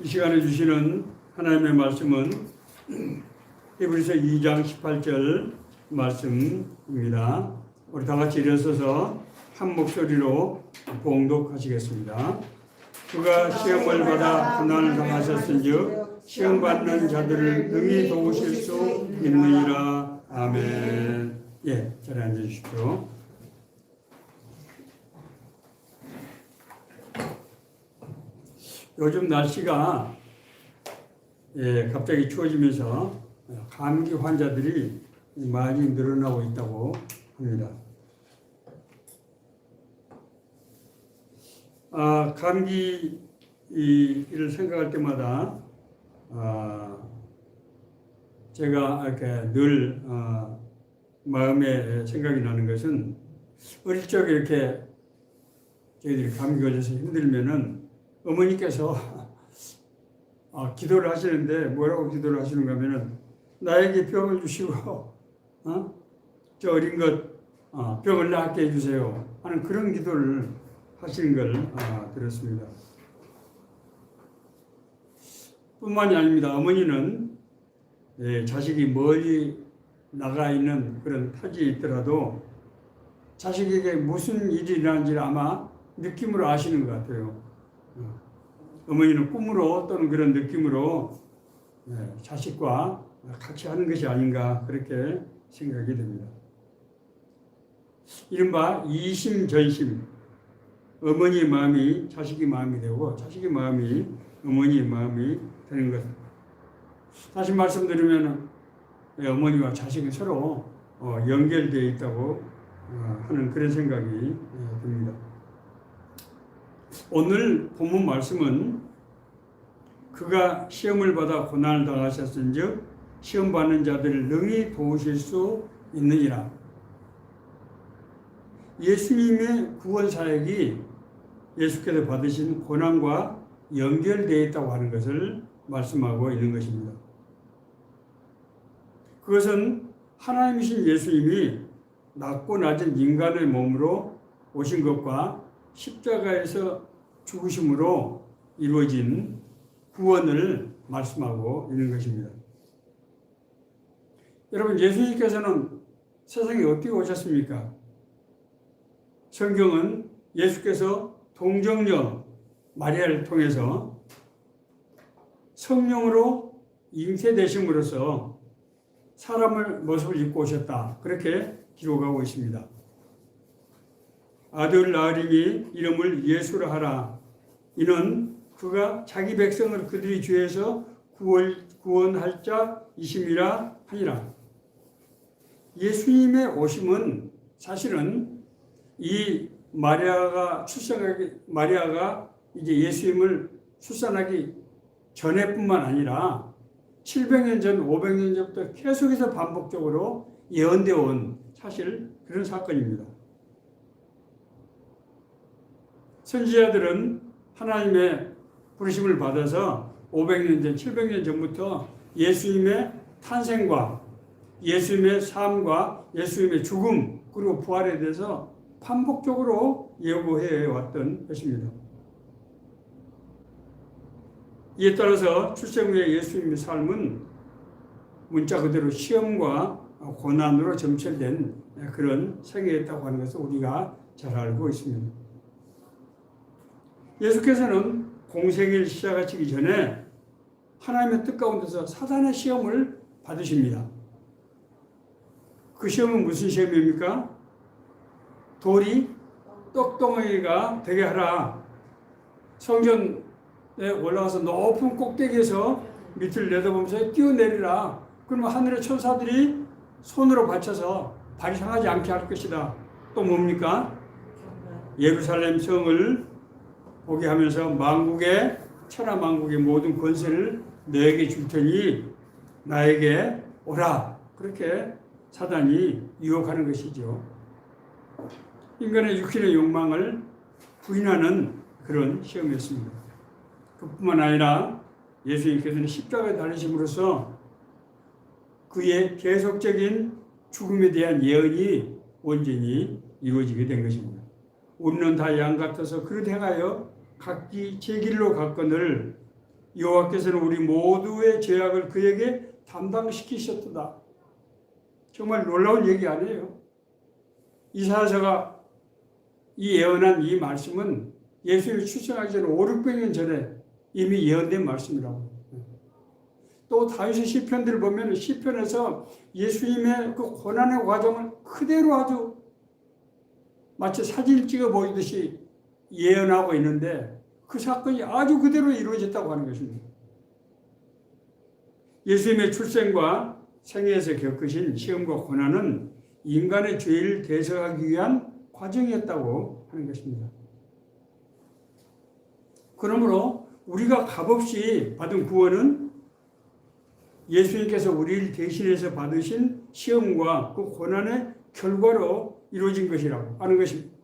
시간에 주시는 하나님의 말씀은 히브리서 2장 18절 말씀입니다. 우리 다 같이 일어서서 한 목소리로 봉독하시겠습니다. 그가 시험을 받아 고난을 당하셨은즉 시험 받는 자들을 능히 도우실 수 있느니라. 아멘. 예, 자리에 앉아 주십시오. 요즘 날씨가 갑자기 추워지면서 감기 환자들이 많이 늘어나고 있다고 합니다. 감기를 생각할 때마다 제가 이렇게 늘 마음에 생각이 나는 것은 어릴 적에 이렇게 저희들이 감기 걸려서 힘들면은 어머니께서 기도를 하시는데 뭐라고 기도를 하시는가 하면은 나에게 병을 주시고 저 어린 것 병을 낫게 해주세요 하는 그런 기도를 하시는 걸 들었습니다. 뿐만이 아닙니다. 어머니는 자식이 멀리 나가 있는 그런 타지에 있더라도 자식에게 무슨 일이 일어나는지 아마 느낌으로 아시는 것 같아요. 어머니는 꿈으로 또는 그런 느낌으로 자식과 같이 하는 것이 아닌가 그렇게 생각이 됩니다. 이른바 이심전심, 어머니의 마음이 자식의 마음이 되고 자식의 마음이 어머니의 마음이 되는 것. 다시 말씀드리면 어머니와 자식이 서로 연결되어 있다고 하는 그런 생각이 듭니다. 오늘 본문 말씀은 그가 시험을 받아 고난을 당하셨은즉 시험 받는 자들을 능히 도우실 수 있느니라. 예수님의 구원 사역이 예수께서 받으신 고난과 연결되어 있다고 하는 것을 말씀하고 있는 것입니다. 그것은 하나님이신 예수님이 낮고 낮은 인간의 몸으로 오신 것과 십자가에서 죽으심으로 이루어진 구원을 말씀하고 있는 것입니다. 여러분, 예수님께서는 세상에 어떻게 오셨습니까? 성경은 예수께서 동정녀 마리아를 통해서 성령으로 잉태되심으로써 사람의 모습을 입고 오셨다. 그렇게 기록하고 있습니다. 아들 낳으리니 이름을 예수라 하라. 이는 그가 자기 백성을 그들의 죄에서 구원할 자이심이라 하니라. 예수님의 오심은 사실은 이 마리아가 이제 예수님을 출산하기 전에뿐만 아니라 700년 전, 500년 전부터 계속해서 반복적으로 예언되어 온 사실 그런 사건입니다. 선지자들은 하나님의 부르심을 받아서 500년 전, 700년 전부터 예수님의 탄생과 예수님의 삶과 예수님의 죽음 그리고 부활에 대해서 반복적으로 예고해 왔던 것입니다. 이에 따라서 출생 후에 예수님의 삶은 문자 그대로 시험과 고난으로 점철된 그런 생애였다고 하는 것을 우리가 잘 알고 있습니다. 예수께서는 공생일 시작하시기 전에 하나님의 뜻 가운데서 사단의 시험을 받으십니다. 그 시험은 무슨 시험입니까? 돌이 떡덩어리가 되게 하라. 성전에 올라가서 높은 꼭대기에서 밑을 내다보면서 뛰어내리라. 그러면 하늘의 천사들이 손으로 받쳐서 발이 상하지 않게 할 것이다. 또 뭡니까? 예루살렘 성을 보게 하면서 만국의 천하 만국의 모든 권세를 너에게 줄 테니 나에게 오라. 그렇게 사단이 유혹하는 것이죠. 인간의 육신의 욕망을 부인하는 그런 시험이었습니다. 그뿐만 아니라 예수님께서는 십자가에 달리심으로써 그의 계속적인 죽음에 대한 예언이 온전히 이루어지게 된 것입니다. 우리는 다 양 같아서 그릇 행하여 각기 제 길로 갔거늘 여호와께서는 우리 모두의 죄악을 그에게 담당시키셨도다. 정말 놀라운 얘기 아니에요. 이사야서가 이 예언한 이 말씀은 예수님이 출생하기 전에 500년 전에 이미 예언된 말씀이라고. 또 다윗의 시편들을 보면 시편에서 예수님의 그 고난의 과정을 그대로 아주 마치 사진 찍어 보이듯이 예언하고 있는데 그 사건이 아주 그대로 이루어졌다고 하는 것입니다. 예수님의 출생과 생애에서 겪으신 시험과 고난은 인간의 죄를 대속하기 위한 과정이었다고 하는 것입니다. 그러므로 우리가 값없이 받은 구원은 예수님께서 우리를 대신해서 받으신 시험과 그 고난의 결과로 이루어진 것이라고 하는 것입니다.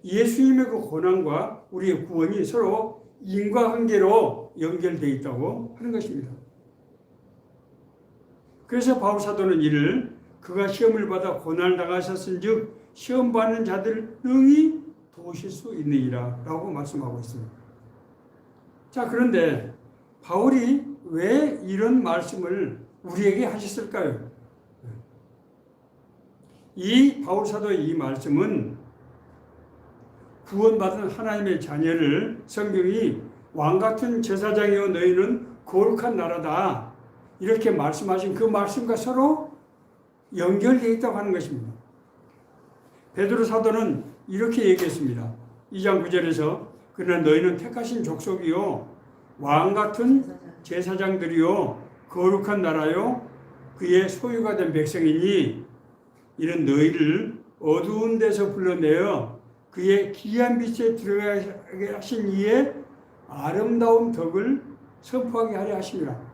예수님의 그 고난과 우리의 구원이 서로 인과관계로 연결되어 있다고 하는 것입니다. 그래서 바울 사도는 이를 그가 시험을 받아 고난을 당하셨은즉 시험 받는 자들을 능히 도우실 수 있느니라 라고 말씀하고 있습니다. 자, 그런데 바울이 왜 이런 말씀을 우리에게 하셨을까요? 이 바울 사도의 이 말씀은 구원받은 하나님의 자녀를 성경이 왕같은 제사장이여 너희는 거룩한 나라다 이렇게 말씀하신 그 말씀과 서로 연결되어 있다고 하는 것입니다. 베드로 사도는 이렇게 얘기했습니다. 2장 9절에서 그러나 너희는 택하신 족속이요 왕같은 제사장들이요 거룩한 나라요 그의 소유가 된 백성이니 이는 너희를 어두운 데서 불러내어 그의 귀한 빛에 들어가게 하신 이의 아름다운 덕을 선포하게 하려 하심이라.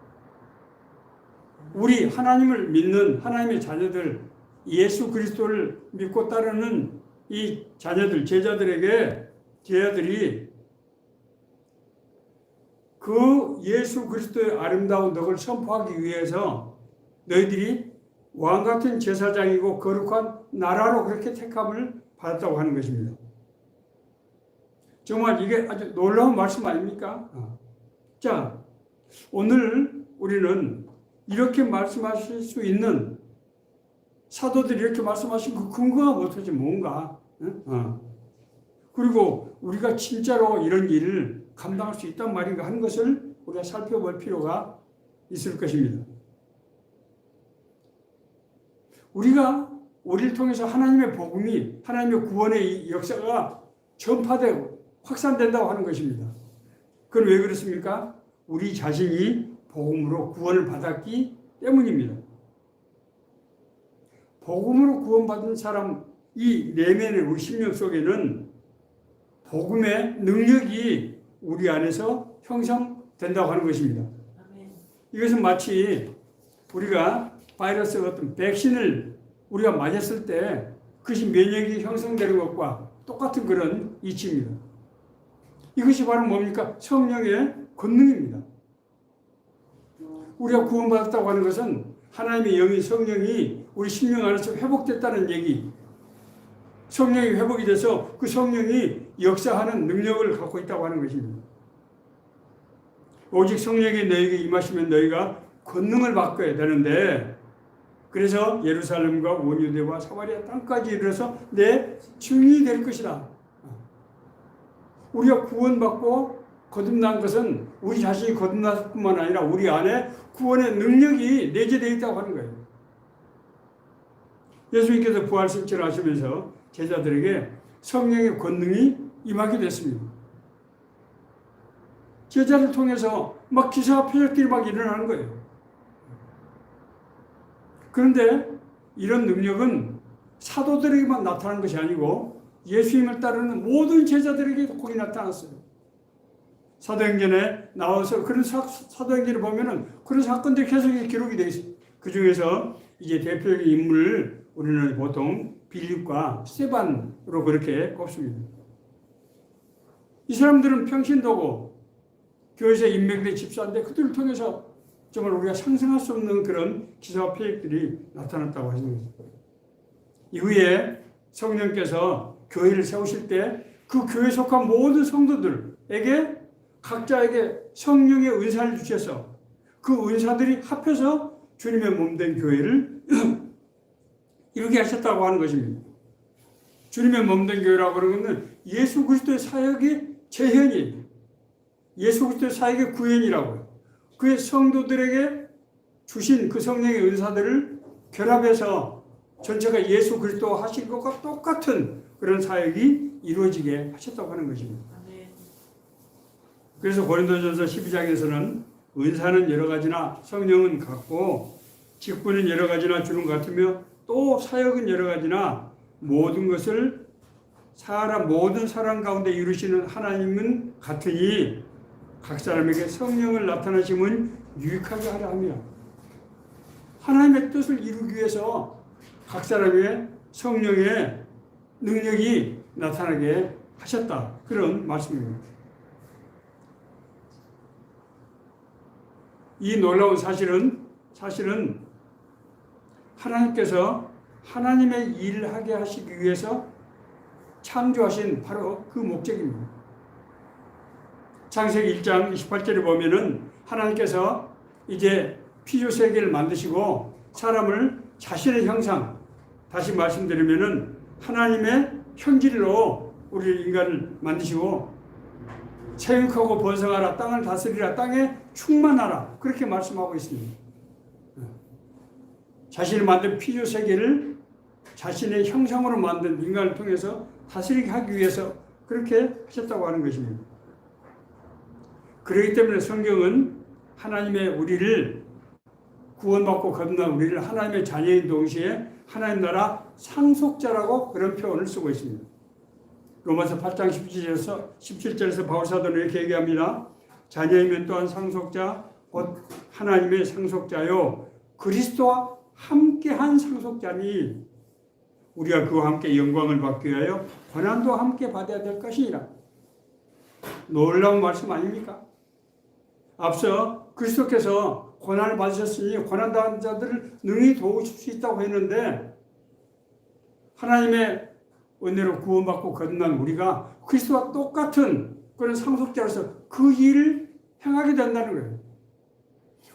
우리 하나님을 믿는 하나님의 자녀들, 예수 그리스도를 믿고 따르는 이 자녀들, 제자들이 그 예수 그리스도의 아름다운 덕을 선포하기 위해서 너희들이 왕같은 제사장이고 거룩한 나라로 그렇게 택함을 받았다고 하는 것입니다. 정말 이게 아주 놀라운 말씀 아닙니까? 자, 오늘 우리는 이렇게 말씀하실 수 있는 사도들이 이렇게 말씀하신 그 근거가 도대체 뭔가? 그리고 우리가 진짜로 이런 일을 감당할 수 있단 말인가 하는 것을 우리가 살펴볼 필요가 있을 것입니다. 우리를 통해서 하나님의 복음이, 하나님의 구원의 역사가 전파되고 확산된다고 하는 것입니다. 그건 왜 그렇습니까? 우리 자신이 복음으로 구원을 받았기 때문입니다. 복음으로 구원받은 사람, 이 내면의 우리 심령 속에는 복음의 능력이 우리 안에서 형성된다고 하는 것입니다. 이것은 마치 우리가 바이러스 같은 백신을 우리가 맞았을 때 그것이 면역이 형성되는 것과 똑같은 그런 이치입니다. 이것이 바로 뭡니까? 성령의 권능입니다. 우리가 구원받았다고 하는 것은 하나님의 영인 성령이 우리 심령 안에서 회복됐다는 얘기. 성령이 회복이 돼서 그 성령이 역사하는 능력을 갖고 있다고 하는 것입니다. 오직 성령이 너에게 임하시면 너희가 권능을 받게 되는데 그래서 예루살렘과 온 유대와 사마리아 땅까지 이르러서 내 증인이 될 것이다. 우리가 구원받고 거듭난 것은 우리 자신이 거듭났을 뿐만 아니라 우리 안에 구원의 능력이 내재되어 있다고 하는 거예요. 예수님께서 부활승천을 하시면서 제자들에게 성령의 권능이 임하게 됐습니다. 제자를 통해서 막 기사와 표적들이 막 일어나는 거예요. 그런데 이런 능력은 사도들에게만 나타난 것이 아니고 예수님을 따르는 모든 제자들에게도 거기 나타났어요. 사도행전에 나와서 그런 사도행전을 보면은 그런 사건들이 계속 기록이 되어 있어요. 그 중에서 이제 대표적인 인물을 우리는 보통 빌립과 스데반으로 그렇게 꼽습니다. 이 사람들은 평신도고 교회에서 임명된 집사인데 그들을 통해서 정말 우리가 상상할 수 없는 그런 기사와 표적들이 나타났다고 하시는 거죠. 이후에 성령께서 교회를 세우실 때 그 교회에 속한 모든 성도들에게 각자에게 성령의 은사를 주셔서 그 은사들이 합해서 주님의 몸된 교회를 이루게 하셨다고 하는 것입니다. 주님의 몸된 교회라고 하는 것은 예수 그리스도의 사역의 재현이에요. 예수 그리스도의 사역의 구현이라고요. 그의 성도들에게 주신 그 성령의 은사들을 결합해서 전체가 예수 그리스도 하신 것과 똑같은 그런 사역이 이루어지게 하셨다고 하는 것입니다. 그래서 고린도전서 12장에서는 은사는 여러 가지나 성령은 같고 직분은 여러 가지나 주는 같으며 또 사역은 여러 가지나 모든 것을 모든 사람 가운데 이루시는 하나님은 같으니 각 사람에게 성령을 나타나심은 유익하게 하려 하며 하나님의 뜻을 이루기 위해서 각 사람의 성령의 능력이 나타나게 하셨다. 그런 말씀입니다. 이 놀라운 사실은 하나님께서 하나님의 일을 하게 하시기 위해서 창조하신 바로 그 목적입니다. 창세기 1장 28절에 보면은 하나님께서 이제 피조 세계를 만드시고 사람을 자신의 형상, 다시 말씀드리면은 하나님의 형질로 우리 인간을 만드시고 생육하고 번성하라, 땅을 다스리라, 땅에 충만하라, 그렇게 말씀하고 있습니다. 자신이 만든 피조 세계를 자신의 형상으로 만든 인간을 통해서 다스리게 하기 위해서 그렇게 하셨다고 하는 것입니다. 그렇기 때문에 성경은 하나님의 우리를 구원받고 거듭난 우리를 하나님의 자녀인 동시에 하나님 나라 상속자라고 그런 표현을 쓰고 있습니다. 로마서 8장 17절에서 바울사도는 이렇게 얘기합니다. 자녀이면 또한 상속자 곧 하나님의 상속자요 그리스도와 함께한 상속자니 우리가 그와 함께 영광을 받기 위하여 고난도 함께 받아야 될 것이니라. 놀라운 말씀 아닙니까? 앞서 그리스도께서 고난을 받으셨으니 고난당한 자들을 능히 도우실 수 있다고 했는데 하나님의 은혜로 구원받고 거듭난 우리가 그리스도와 똑같은 그런 상속자로서 그 일을 행하게 된다는 거예요.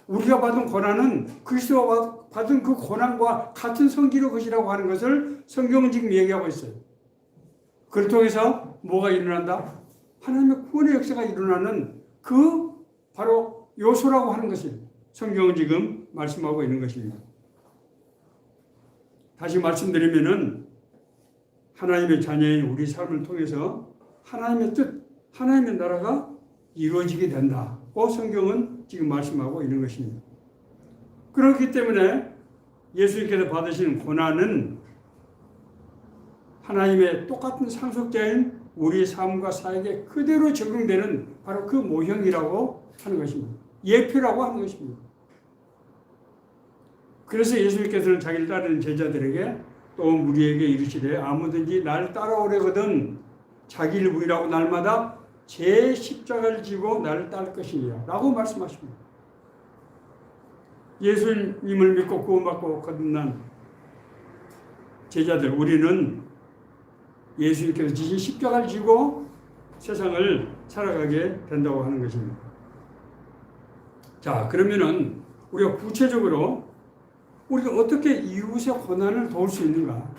우리가 받은 고난은 그리스도가 받은 그 고난과 같은 성질의 것이라고 하는 것을 성경은 지금 얘기하고 있어요. 그를 통해서 뭐가 일어난다? 하나님의 구원의 역사가 일어나는 그 바로 요소라고 하는 것이 성경은 지금 말씀하고 있는 것입니다. 다시 말씀드리면은 하나님의 자녀인 우리 삶을 통해서 하나님의 뜻, 하나님의 나라가 이루어지게 된다고 성경은 지금 말씀하고 있는 것입니다. 그렇기 때문에 예수님께서 받으신 고난은 하나님의 똑같은 상속자인 우리 삶과 사역에 그대로 적용되는 바로 그 모형이라고 하는 것입니다. 예표라고 하는 것입니다. 그래서 예수님께서는 자기를 따르는 제자들에게 또 우리에게 이르시되 아무든지 나를 따라오려거든 자기를 부인하고 날마다 제 십자가를 지고 나를 따를 것이니라 라고 말씀하십니다. 예수님을 믿고 구원받고 거듭난 제자들 우리는 예수님께서 지신 십자가를 지고 세상을 살아가게 된다고 하는 것입니다. 자, 그러면은 우리가 구체적으로 우리가 어떻게 이웃의 고난을 도울 수 있는가?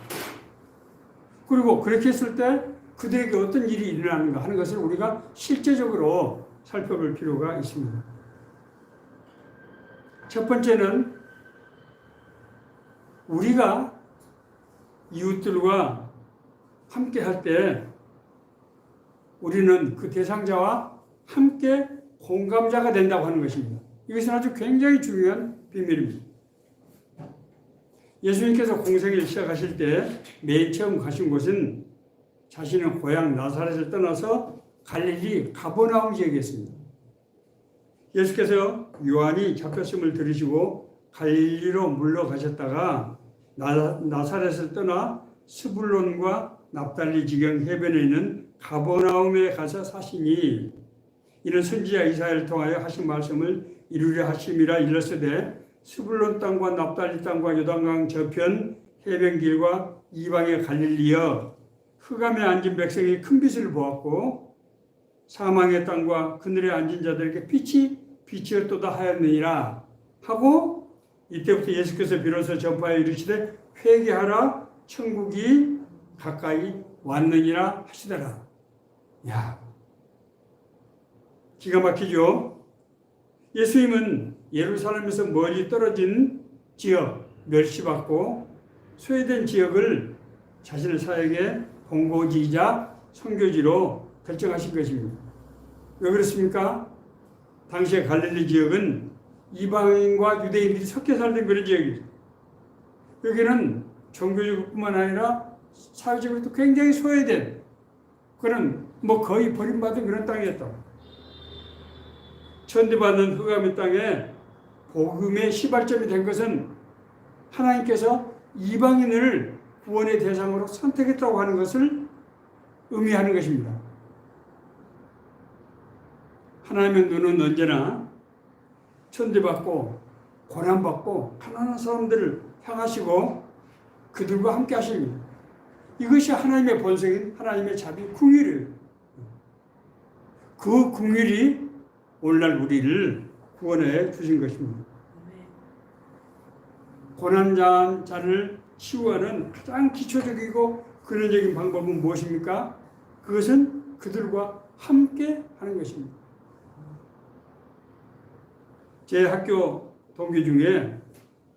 그리고 그렇게 했을 때 그들에게 어떤 일이 일어나는가 하는 것을 우리가 실제적으로 살펴볼 필요가 있습니다. 첫 번째는 우리가 이웃들과 함께 할 때 우리는 그 대상자와 함께 공감자가 된다고 하는 것입니다. 이것은 아주 굉장히 중요한 비밀입니다. 예수님께서 공생애를 시작하실 때 맨 처음 가신 곳은 자신의 고향 나사렛을 떠나서 갈릴리 가버나움 지역이었습니다. 예수께서 요한이 잡혔음을 들으시고 갈릴리로 물러가셨다가 나사렛을 떠나 스불론과 납달리 지경 해변에 있는 가버나움에 가서 사시니 이는 선지자 이사야를 통하여 하신 말씀을 이루려 하심이라 일렀으되 스불론 땅과 납달리 땅과 요단강 저편 해변길과 이방의 갈릴리여 흑암에 앉은 백성이 큰 빛을 보았고 사망의 땅과 그늘에 앉은 자들에게 빛이 빛이었도다 하였느니라 하고, 이때부터 예수께서 비로소 전파에 이르시되 회개하라 천국이 가까이 왔느니라 하시더라. 야, 기가 막히죠? 예수님은 예루살렘에서 멀리 떨어진 지역, 멸시받고 소외된 지역을 자신의 사역의 본고지이자 선교지로 결정하신 것입니다. 왜 그렇습니까? 당시의 갈릴리 지역은 이방인과 유대인들이 섞여 살던 그런 지역이죠. 여기는 종교적뿐만 아니라 사회적으로도 굉장히 소외된 그런 거의 버림받은 그런 땅이었다. 천대받는 흑암의 땅에 복음의 시발점이 된 것은 하나님께서 이방인을 구원의 대상으로 선택했다고 하는 것을 의미하는 것입니다. 하나님의 눈은 언제나 천대받고 고난받고 가난한 사람들을 향하시고 그들과 함께 하십니다. 이것이 하나님의 본성인 하나님의 자비 궁율이에요. 그 궁율이 오늘날 우리를 구원해 주신 것입니다. 고난당한 자를 치유하는 가장 기초적이고 근원적인 방법은 무엇입니까? 그것은 그들과 함께 하는 것입니다. 제 학교 동기 중에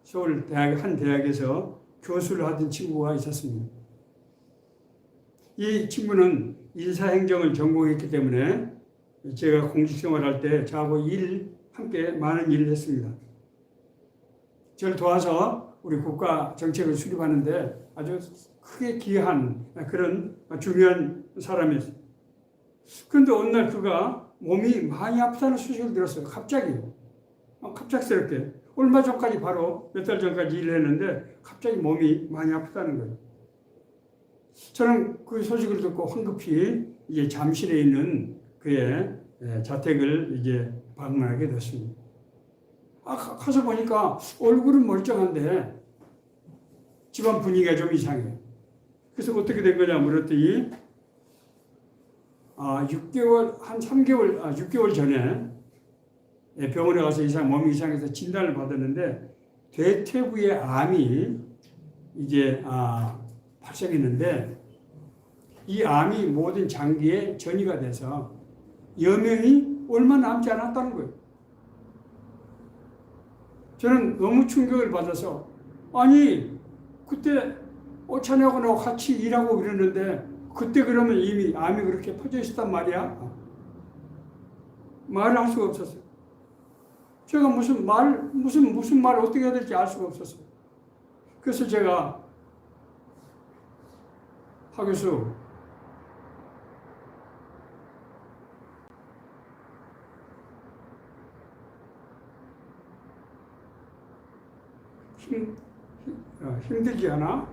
서울 대학 한 대학에서 교수를 하던 친구가 있었습니다. 이 친구는 인사행정을 전공했기 때문에 제가 공직생활할 때 저하고 함께 많은 일을 했습니다. 저를 도와서 우리 국가 정책을 수립하는데 아주 크게 기여한 그런 중요한 사람이었어요. 그런데 어느 날 그가 몸이 많이 아프다는 소식을 들었어요. 갑작스럽게. 얼마 전까지 바로 몇 달 전까지 일을 했는데 갑자기 몸이 많이 아프다는 거예요. 저는 그 소식을 듣고 황급히 이제 잠실에 있는 그의 자택을 이제 방문하게 됐습니다. 가서 보니까 얼굴은 멀쩡한데 집안 분위기가 좀 이상해요. 그래서 어떻게 된 거냐 물었더니 6개월 전에 병원에 가서 몸이 이상해서 진단을 받았는데 대퇴부의 암이 이제 발생했는데 이 암이 모든 장기에 전이가 돼서 여명이 얼마 남지 않았다는 거예요. 저는 너무 충격을 받아서 아니 그때 오찬하고 나하고 같이 일하고 그랬는데 그때 그러면 이미 암이 그렇게 퍼져 있었단 말이야? 말을 할 수가 없었어요. 제가 무슨 말을 어떻게 해야 될지 알 수가 없었어요. 그래서 제가 하교수 힘들지 않아?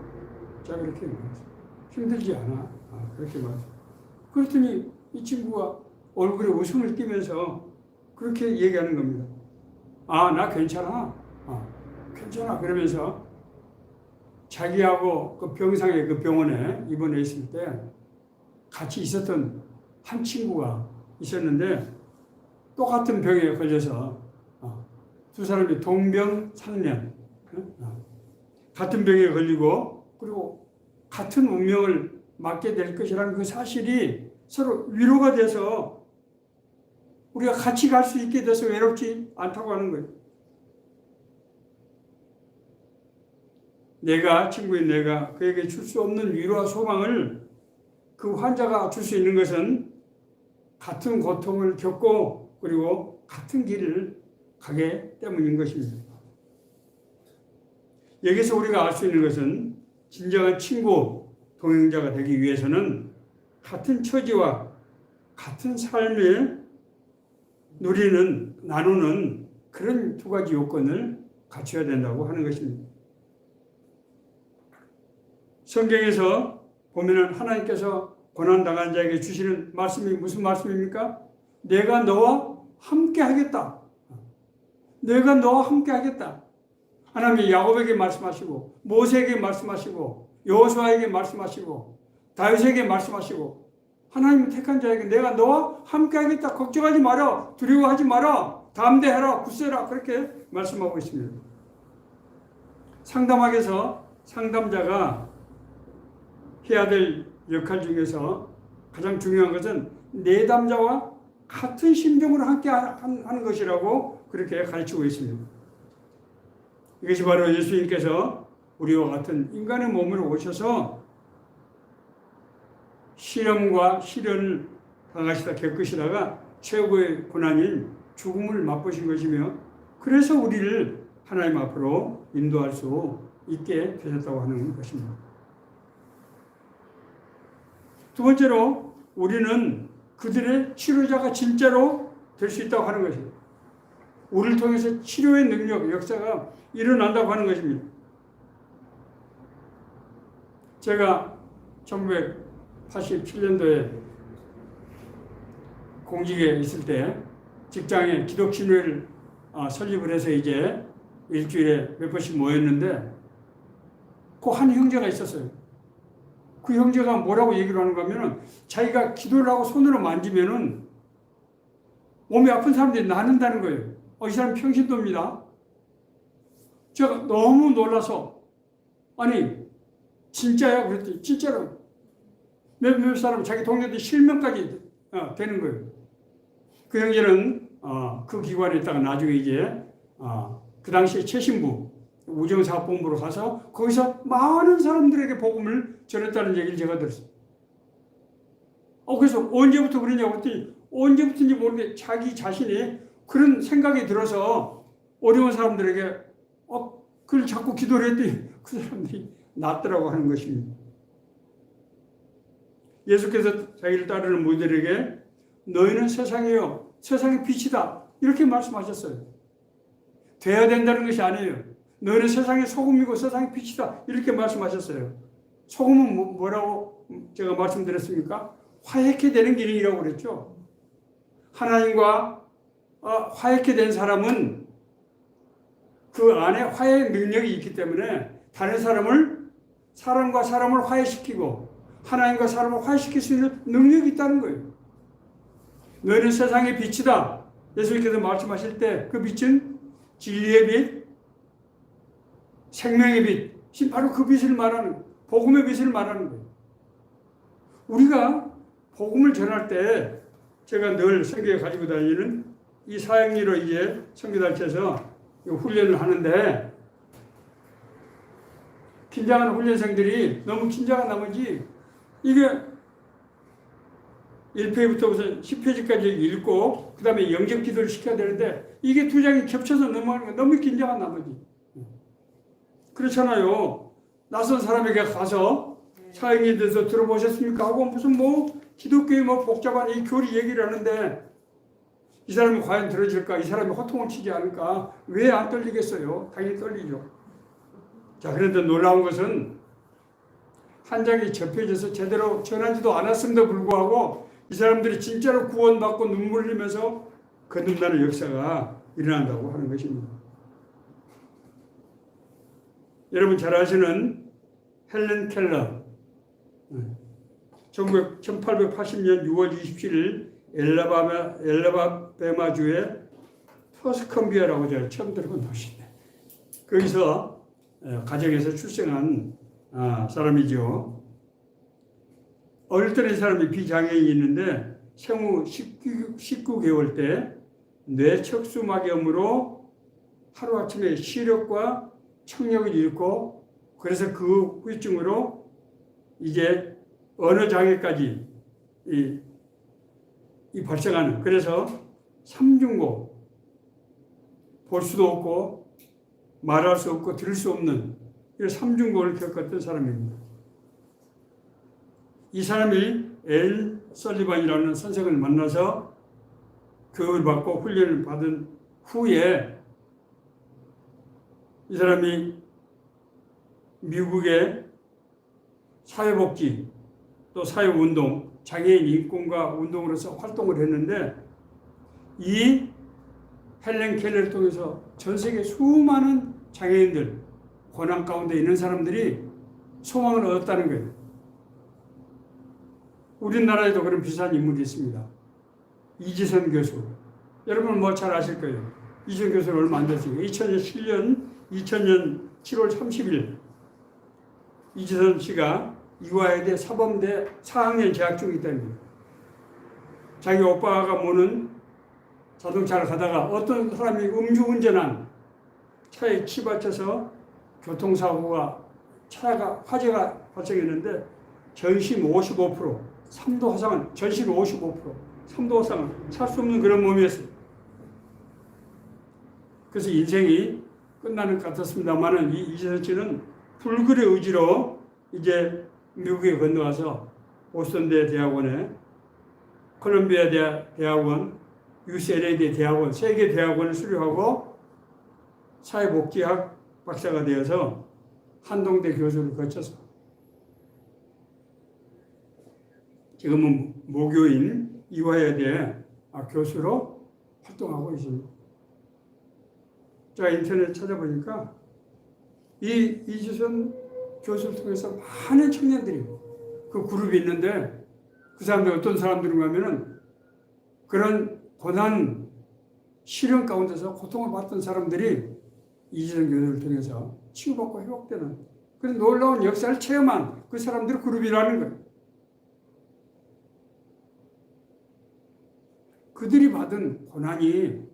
제가 그렇게 말했어요. 힘들지 않아? 그렇게 말했어요. 그랬더니 이 친구가 얼굴에 웃음을 띠면서 그렇게 얘기하는 겁니다. 나 괜찮아. 괜찮아. 그러면서 자기하고 그 병상에 그 병원에 입원해 있을 때 같이 있었던 한 친구가 있었는데 똑같은 병에 걸려서 두 사람이 동병상련 같은 병에 걸리고 그리고 같은 운명을 맞게 될 것이라는 그 사실이 서로 위로가 돼서 우리가 같이 갈 수 있게 돼서 외롭지 않다고 하는 거예요. 친구인 내가 그에게 줄 수 없는 위로와 소망을 그 환자가 줄 수 있는 것은 같은 고통을 겪고 그리고 같은 길을 가게 때문인 것입니다. 여기서 우리가 알 수 있는 것은 진정한 친구, 동행자가 되기 위해서는 같은 처지와 같은 삶을 나누는 그런 두 가지 요건을 갖춰야 된다고 하는 것입니다. 성경에서 보면은 하나님께서 고난당한 자에게 주시는 말씀이 무슨 말씀입니까? 내가 너와 함께 하겠다. 내가 너와 함께 하겠다. 하나님이 야곱에게 말씀하시고 모세에게 말씀하시고 여호수아에게 말씀하시고 다윗에게 말씀하시고 하나님은 택한 자에게 내가 너와 함께 하겠다. 걱정하지 마라. 두려워하지 마라. 담대해라. 굳세라. 그렇게 말씀하고 있습니다. 상담학에서 상담자가 해야 될 역할 중에서 가장 중요한 것은 내담자와 같은 심정으로 함께 하는 것이라고 그렇게 가르치고 있습니다. 이것이 바로 예수님께서 우리와 같은 인간의 몸으로 오셔서 시험과 시련을 당하시다 겪으시다가 최고의 고난인 죽음을 맛보신 것이며 그래서 우리를 하나님 앞으로 인도할 수 있게 되셨다고 하는 것입니다. 두 번째로 우리는 그들의 치료자가 진짜로 될 수 있다고 하는 것입니다. 우리를 통해서 치료의 능력, 역사가 일어난다고 하는 것입니다. 제가 1987년도에 공직에 있을 때 직장에 기독신회를 설립을 해서 이제 일주일에 몇 번씩 모였는데 그 한 형제가 있었어요. 그 형제가 뭐라고 얘기를 하는가 하면은 자기가 기도를 하고 손으로 만지면은 몸이 아픈 사람들이 낫는다는 거예요. 이 사람 평신도입니다. 제가 너무 놀라서 아니 진짜야? 그랬더니 진짜로 몇몇 사람 자기 동료들 실명까지 되는 거예요. 그 형제는 그 기관에 있다가 나중에 이제 그 당시에 최신부 우정사업본부로 가서 거기서 많은 사람들에게 복음을 전했다는 얘기를 제가 들었어요. 그래서 언제부터 그러냐고 했더니 언제부터인지 모르겠는데 자기 자신이 그런 생각이 들어서 어려운 사람들에게 그걸 자꾸 기도를 했더니 그 사람들이 낫더라고 하는 것입니다. 예수께서 자기를 따르는 무리들에게 너희는 세상이요 세상의 빛이다 이렇게 말씀하셨어요. 돼야 된다는 것이 아니에요. 너희는 세상의 소금이고 세상의 빛이다 이렇게 말씀하셨어요. 소금은 뭐라고 제가 말씀드렸습니까? 화해케 되는 기능이라고 그랬죠. 하나님과 화해케 된 사람은 그 안에 화해의 능력이 있기 때문에 다른 사람과 사람을 화해시키고 하나님과 사람을 화해시킬 수 있는 능력이 있다는 거예요. 너희는 세상의 빛이다. 예수님께서 말씀하실 때 그 빛은 진리의 빛, 생명의 빛, 바로 그 빛을 말하는 복음의 빛을 말하는 거예요. 우리가 복음을 전할 때 제가 늘 성경에 가지고 다니는 이 사역리로 이제 선교단체에서 훈련을 하는데 긴장하는 훈련생들이 너무 긴장한 나머지 이게 1페이지부터 10페이지까지 읽고 그 다음에 영접 기도를 시켜야 되는데 이게 두 장이 겹쳐서 넘어가는 거예요. 너무 긴장한 나머지. 그렇잖아요. 낯선 사람에게 가서 사역에 대해서 들어보셨습니까? 하고 무슨 기독교의 복잡한 이 교리 얘기를 하는데 이 사람이 과연 들어줄까? 이 사람이 호통을 치지 않을까? 왜 안 떨리겠어요? 당연히 떨리죠. 자, 그런데 놀라운 것은 한 장이 접혀져서 제대로 전하지도 않았음에도 불구하고 이 사람들이 진짜로 구원받고 눈물 흘리면서 거듭나는 역사가 일어난다고 하는 것입니다. 여러분 잘 아시는 헬렌 켈러 1880년 6월 27일 엘라바마주의 터스컨비아라고 제가 처음 들어본 도시인데 거기서 가정에서 출생한 사람이죠. 어릴 때는 이 사람이 비장애인이 있는데 생후 19개월 때 뇌척수막염으로 하루아침에 시력과 청력을 잃고 그래서 그 후유증으로 이제 언어장애까지 발생하는 그래서 삼중고 볼 수도 없고 말할 수 없고 들을 수 없는 이런 삼중고를 겪었던 사람입니다. 이 사람이 엘 설리반이라는 선생을 만나서 교육을 받고 훈련을 받은 후에 이 사람이 미국의 사회복지 또 사회운동 장애인 인권과 운동으로서 활동을 했는데 이 헬렌 켈러를 통해서 전 세계 수많은 장애인들 고난 가운데 있는 사람들이 소망을 얻었다는 거예요. 우리나라에도 그런 비슷한 인물이 있습니다. 이지선 교수. 여러분 뭐 잘 아실 거예요. 이지선 교수는 얼마 안 됐어요. 2007년 7월 30일 이지선 씨가 이화여대 사범대 4학년 재학 중이었답니다. 자기 오빠가 모는 자동차를 가다가 어떤 사람이 음주운전한 차에 치받쳐서 교통사고가 차가 화재가 발생했는데 전신 55%, 3도 화상은 전신 55%, 3도 화상은 살 수 없는 그런 몸이었어요. 그래서 인생이 끝나는 것 같았습니다만은 이 이재선 씨는 불굴의 의지로 이제 미국에 건너와서 보스턴대 대학원에 콜롬비아 대학원, UCLA 대학원, 세 개 대학원을 수료하고 사회복지학 박사가 되어서 한동대 교수를 거쳐서 지금은 모교인 이화여대 교수로 활동하고 있습니다. 제가 인터넷 찾아보니까 이 이지선 교수를 통해서 많은 청년들이 그 그룹이 있는데 그 사람들 어떤 사람들인가 하면은 그런 고난 시련 가운데서 고통을 받던 사람들이 이지선 교수를 통해서 치유받고 회복되는 그런 놀라운 역사를 체험한 그 사람들의 그룹이라는 거예요. 그들이 받은 고난이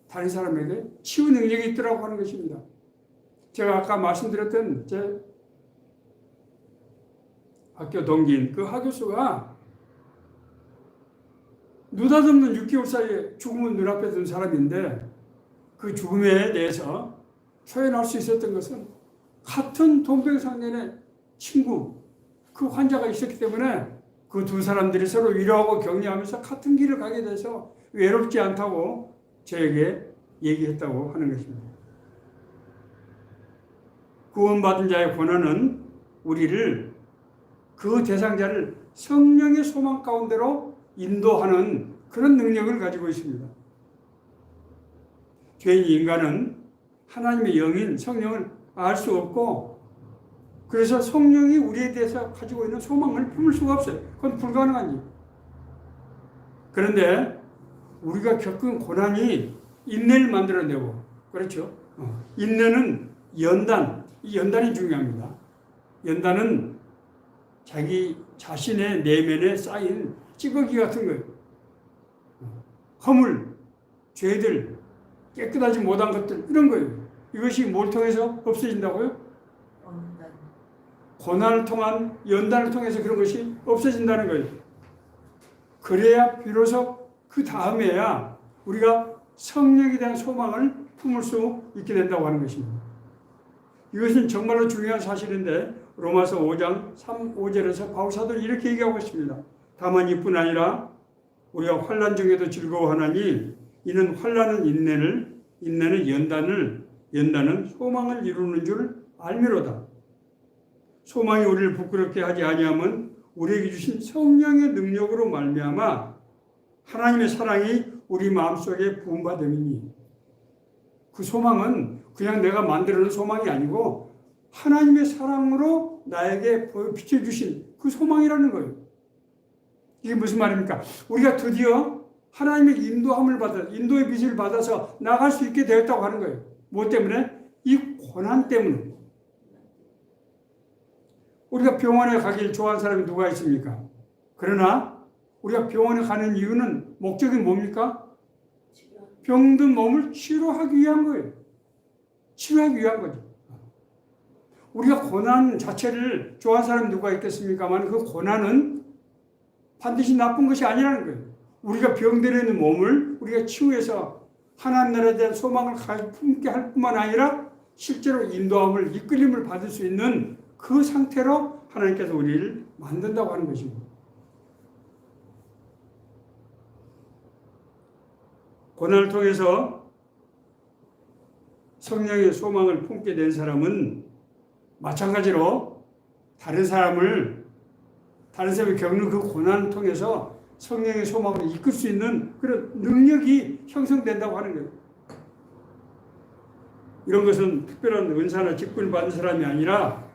다른 사람에게 치유 능력이 있더라고 하는 것입니다. 제가 아까 말씀드렸던 제 학교 동기인 그 하교수가 느닷없는 6개월 사이에 죽음은 눈앞에 둔 사람인데 그 죽음에 대해서 표현할 수 있었던 것은 같은 동병상련의 친구, 그 환자가 있었기 때문에 그 두 사람들이 서로 위로하고 격려하면서 같은 길을 가게 돼서 외롭지 않다고 저에게 얘기했다고 하는 것입니다. 구원받은 자의 고난은 우리를 그 대상자를 성령의 소망 가운데로 인도하는 그런 능력을 가지고 있습니다. 죄인 인간은 하나님의 영인 성령을 알 수 없고 그래서 성령이 우리에 대해서 가지고 있는 소망을 품을 수가 없어요. 그건 불가능한 일. 그런데 우리가 겪은 고난이 인내를 만들어내고 그렇죠. 인내는 이 연단이 중요합니다. 연단은 자기 자신의 내면에 쌓인 찌꺼기 같은 거예요. 허물, 죄들, 깨끗하지 못한 것들 이런 거예요. 이것이 뭘 통해서 없어진다고요? 고난을 통한 연단을 통해서 그런 것이 없어진다는 거예요. 그래야 비로소 그 다음에야 우리가 성령에 대한 소망을 품을 수 있게 된다고 하는 것입니다. 이것은 정말로 중요한 사실인데 로마서 5장 3, 5절에서 바울 사도는 이렇게 얘기하고 있습니다. 다만 이뿐 아니라 우리가 환난 중에도 즐거워하나니 이는 환난은 인내는 연단은 소망을 이루는 줄 알미로다. 소망이 우리를 부끄럽게 하지 아니하면 우리에게 주신 성령의 능력으로 말미암아 하나님의 사랑이 우리 마음속에 부음받음이니 그 소망은 그냥 내가 만들어놓은 소망이 아니고 하나님의 사랑으로 나에게 비춰주신 그 소망이라는 거예요. 이게 무슨 말입니까? 우리가 드디어 하나님의 인도의 빛을 받아서 나갈 수 있게 되었다고 하는 거예요. 뭐 때문에? 이 고난 때문에. 우리가 병원에 가길 좋아하는 사람이 누가 있습니까? 그러나 우리가 병원에 가는 이유는 목적이 뭡니까? 병든 몸을 치료하기 위한 거예요. 치료하기 위한 거죠. 우리가 고난 자체를 좋아하는 사람이 누가 있겠습니까만 그 고난은 반드시 나쁜 것이 아니라는 거예요. 우리가 병들어 있는 몸을 우리가 치유해서 하나님 나라에 대한 소망을 품게 할 뿐만 아니라 실제로 인도함을 이끌림을 받을 수 있는 그 상태로 하나님께서 우리를 만든다고 하는 것입니다. 고난을 통해서 성령의 소망을 품게 된 사람은 마찬가지로 다른 사람이 겪는 그 고난을 통해서 성령의 소망을 이끌 수 있는 그런 능력이 형성된다고 하는 거예요. 이런 것은 특별한 은사나 직분을 받은 사람이 아니라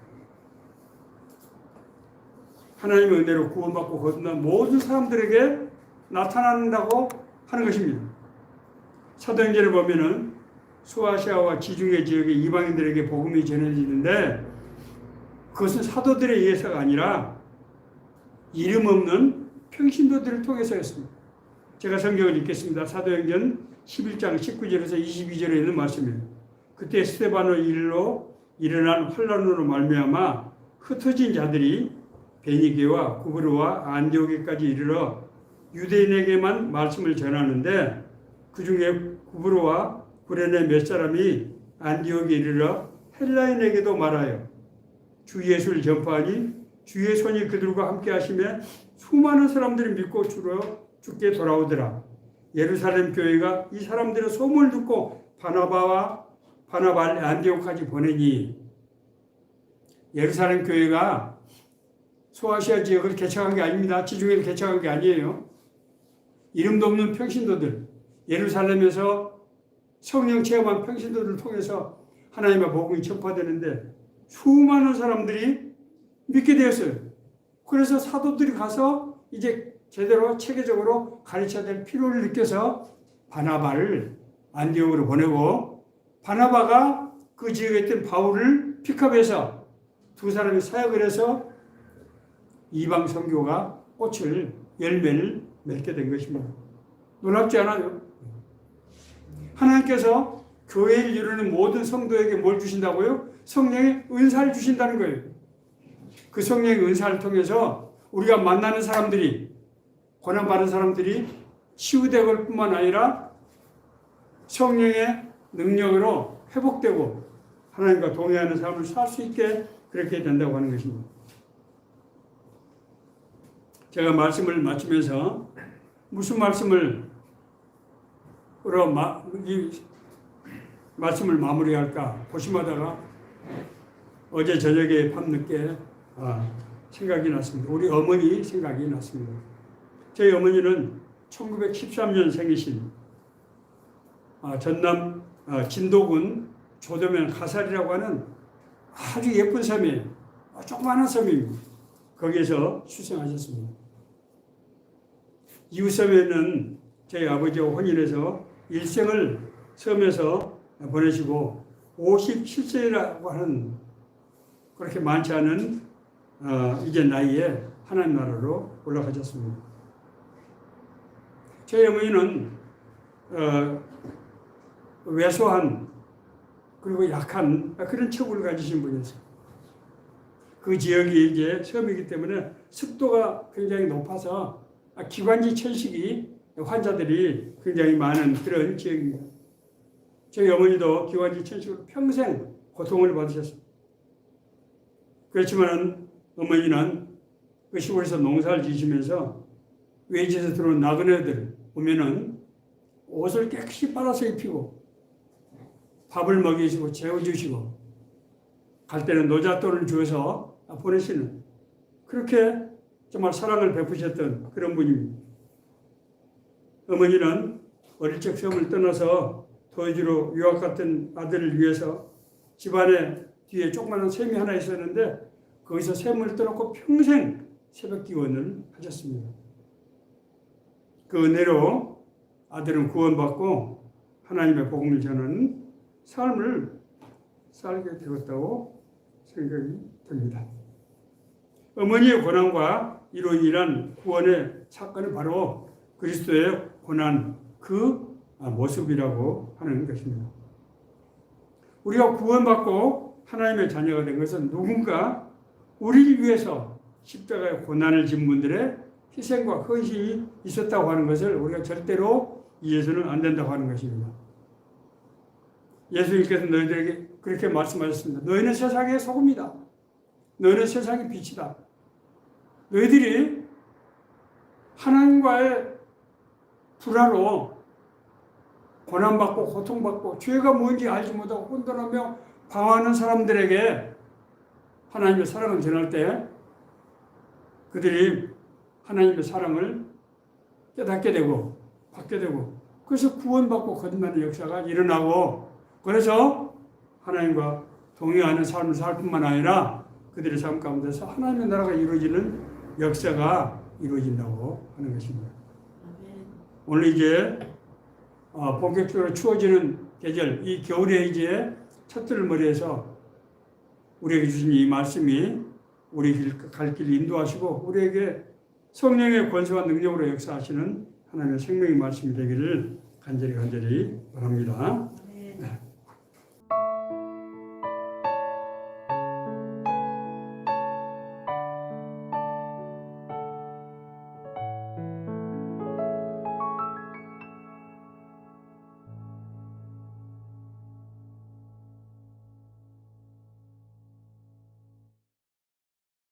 하나님의 은혜로 구원받고 거듭난 모든 사람들에게 나타난다고 하는 것입니다. 사도행전을 보면은 소아시아와 지중해 지역의 이방인들에게 복음이 전해지는데 그것은 사도들에 의해서가 아니라 이름 없는 평신도들을 통해서였습니다. 제가 성경을 읽겠습니다. 사도행전 11장 19절에서 22절에 있는 말씀이에요. 그때 스데바노 일로 일어난 환란으로 말미암아 흩어진 자들이 베니게와 구브로와 안디오게까지 이르러 유대인에게만 말씀을 전하는데 그 중에 구브로와 구레네 몇 사람이 안디옥에 이르러 헬라인에게도 말하여 주 예수를 전파하니 주의 손이 그들과 함께 하시며 수많은 사람들이 믿고 주께 돌아오더라. 예루살렘 교회가 이 사람들의 소문을 듣고 바나바를 안디옥까지 보내니 예루살렘 교회가 소아시아 지역을 개척한 게 아닙니다. 지중해를 개척한 게 아니에요. 이름도 없는 평신도들, 예루살렘에서 성령 체험한 평신도들을 통해서 하나님의 복음이 전파되는데 수많은 사람들이 믿게 되었어요. 그래서 사도들이 가서 이제 제대로 체계적으로 가르쳐야 될 필요를 느껴서 바나바를 안디옥으로 보내고 바나바가 그 지역에 있던 바울을 픽업해서 두 사람이 사역을 해서 이방 선교가 열매를 맺게 된 것입니다. 놀랍지 않아요? 하나님께서 교회를 이루는 모든 성도에게 뭘 주신다고요? 성령의 은사를 주신다는 거예요. 그 성령의 은사를 통해서 우리가 만나는 사람들이, 고난받는 사람들이 치유될 뿐만 아니라 성령의 능력으로 회복되고 하나님과 동행하는 삶을 살 수 있게 그렇게 된다고 하는 것입니다. 제가 말씀을 마치면서 무슨 말씀을 말씀을 마무리할까 고심하다가 어제 저녁에 밤늦게 생각이 났습니다. 우리 어머니 생각이 났습니다. 저희 어머니는 1913년생이신 전남 진도군 조도면 가살이라고 하는 아주 예쁜 섬이에요. 조그마한 섬입니다. 거기에서 출생하셨습니다. 이웃섬에는 저희 아버지와 혼인해서 일생을 섬에서 보내시고 57세라고 하는 그렇게 많지 않은 이제 나이에 하나님 나라로 올라가셨습니다. 저희 어머니는 왜소한 그리고 약한 그런 처구를 가지신 분이었어요. 그 지역이 이제 섬이기 때문에 습도가 굉장히 높아서 기관지 천식이 환자들이 굉장히 많은 그런 지역입니다. 저희 어머니도 기관지 천식으로 평생 고통을 받으셨습니다. 그렇지만 어머니는 그 시골에서 농사를 지시면서 외지에서 들어온 나그네들 오면은 옷을 깨끗이 빨아서 입히고 밥을 먹이시고 재워주시고 갈 때는 노잣돈을 주어서 보내시는 그렇게 정말 사랑을 베푸셨던 그런 분입니다. 어머니는 어릴 적 섬을 떠나서 도주로 유학 갔던 아들을 위해서 집안에 뒤에 조그마한 샘이 하나 있었는데 거기서 샘을 떠놓고 평생 새벽 기원을 하셨습니다. 그 은혜로 아들은 구원받고 하나님의 복음을 전하는 삶을 살게 되었다고 생각이 듭니다. 어머니의 고난과 이로 인한 구원의 사건은 바로 그리스도의 고난 그 모습이라고 하는 것입니다. 우리가 구원받고 하나님의 자녀가 된 것은 누군가 우리를 위해서 십자가의 고난을 진 분들의 희생과 헌신이 있었다고 하는 것을 우리가 절대로 이해해서는 안 된다고 하는 것입니다. 예수님께서 너희들에게 그렇게 말씀하셨습니다. 너희는 세상의 소금이다. 너희는 세상의 빛이다. 너희들이 하나님과의 불화로 고난받고 고통받고 죄가 뭔지 알지 못하고 혼돈하며 방황하는 사람들에게 하나님의 사랑을 전할 때 그들이 하나님의 사랑을 깨닫게 되고 받게 되고 그래서 구원받고 거듭나는 역사가 일어나고 그래서 하나님과 동행하는 삶을 살 뿐만 아니라 그들의 삶 가운데서 하나님의 나라가 이루어지는 역사가 이루어진다고 하는 것입니다. 아멘. 오늘 이제 본격적으로 추워지는 계절, 이 겨울에 이제 첫틀 머리에서 우리에게 주신 이 말씀이 우리 갈 길 인도하시고 우리에게 성령의 권세와 능력으로 역사하시는 하나님의 생명의 말씀이 되기를 간절히 바랍니다. 아멘. 네.